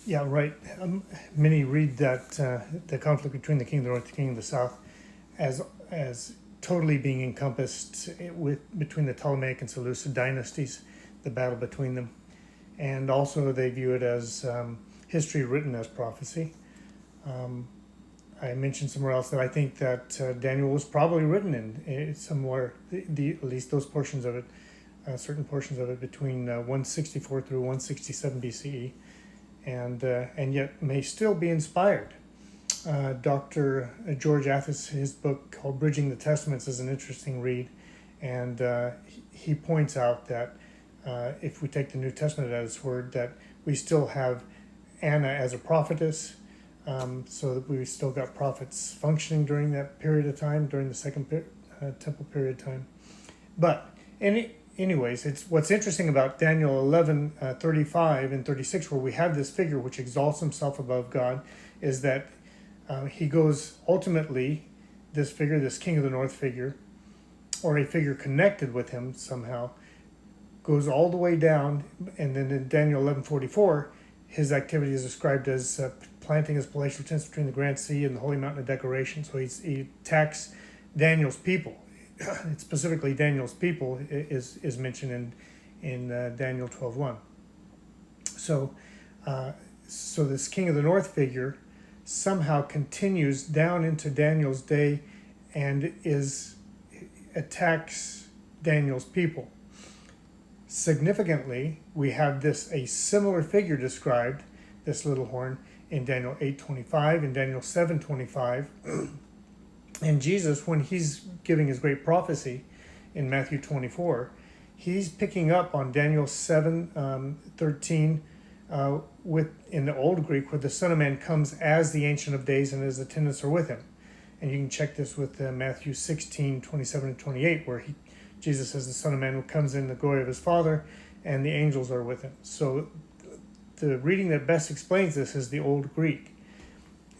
Yeah, right. Many read that the conflict between the king of the north and the king of the south as as totally being encompassed between the Ptolemaic and Seleucid dynasties, the battle between them, and also they view it as history written as prophecy. Um, I mentioned somewhere else that I think that Daniel was probably written in somewhere, at least those portions of it, certain portions of it between 164 through 167 BCE, and yet may still be inspired. Dr. George Athas, his book called Bridging the Testaments is an interesting read, and he points out that if we take the New Testament at its word, that we still have Anna as a prophetess, so that we still got prophets functioning during that period of time, during the second temple period of time. But anyways, it's what's interesting about Daniel 11, 35 and 36, where we have this figure which exalts himself above God, is that he goes ultimately, this figure, this king of the north figure, or a figure connected with him somehow, goes all the way down, and then in Daniel 11:44, his activity is described as planting his palatial tents between the Grand Sea and the Holy Mountain of Decoration. So he attacks Daniel's people. Specifically, Daniel's people is mentioned in Daniel 12:1. So, so this king of the north figure somehow continues down into Daniel's day and attacks Daniel's people. Significantly, we have a similar figure described, this little horn, in Daniel 8:25 and Daniel 7:25. And Jesus, when he's giving his great prophecy in Matthew 24, he's picking up on Daniel 7:13 in the Old Greek, where the Son of Man comes as the Ancient of Days and his attendants are with him. And you can check this with Matthew 16:27 and 28, where Jesus says the Son of Man comes in the glory of his Father and the angels are with him. So the reading that best explains this is the Old Greek.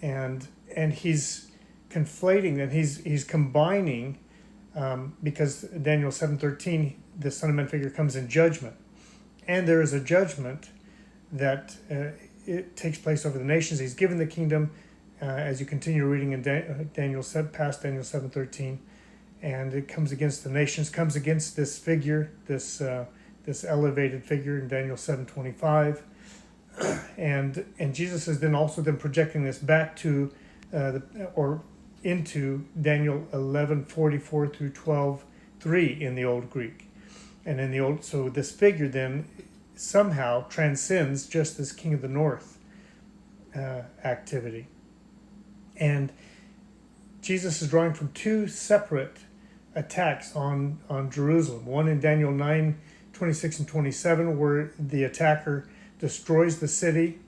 And he's conflating that, he's combining, because Daniel 7:13, the Son of Man figure comes in judgment. And there is a judgment that it takes place over the nations. He's given the kingdom, as you continue reading in Daniel past Daniel 7:13, and it comes against the nations, comes against this figure, this elevated figure in Daniel 7:25, and Jesus is then also projecting this back to into Daniel 11:44 through 12:3 in the Old Greek, and in the old. So this figure then somehow transcends just this King of the North activity, and Jesus is drawing from two separate attacks on Jerusalem. One in Daniel 9:26 and 27, where the attacker destroys the city,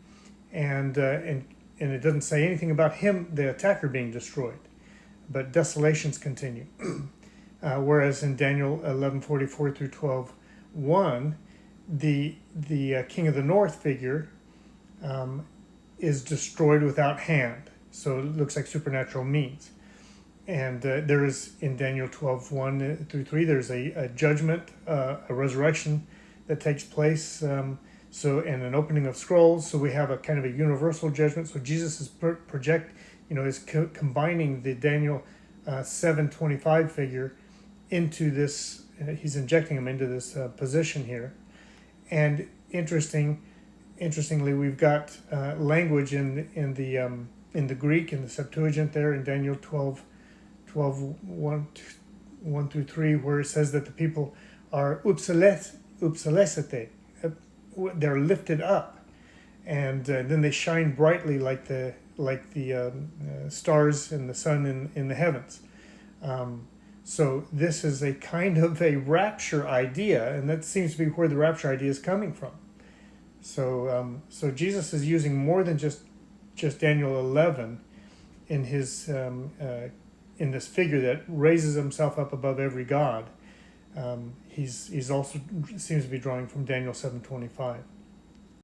and it doesn't say anything about him, the attacker, being destroyed, but desolations continue. Whereas in Daniel 11:44 through 12:1, the King of the North figure is destroyed without hand. So it looks like supernatural means. And there is, in Daniel 12:1 through 3, there's a judgment, a resurrection that takes place, and an opening of scrolls. So we have a kind of a universal judgment. So Jesus is is combining the Daniel 7:25 figure into this. He's injecting him into this position here. And interestingly, we've got language in the Greek, in the Septuagint there in Daniel 12:1 through 3, where it says that the people are upsilesete, they're lifted up, and then they shine brightly like the stars and the sun in the heavens. So this is a kind of a rapture idea, and that seems to be where the rapture idea is coming from. So Jesus is using more than just Daniel 11 in his in this figure that raises himself up above every god. He's also seems to be drawing from Daniel 7:25.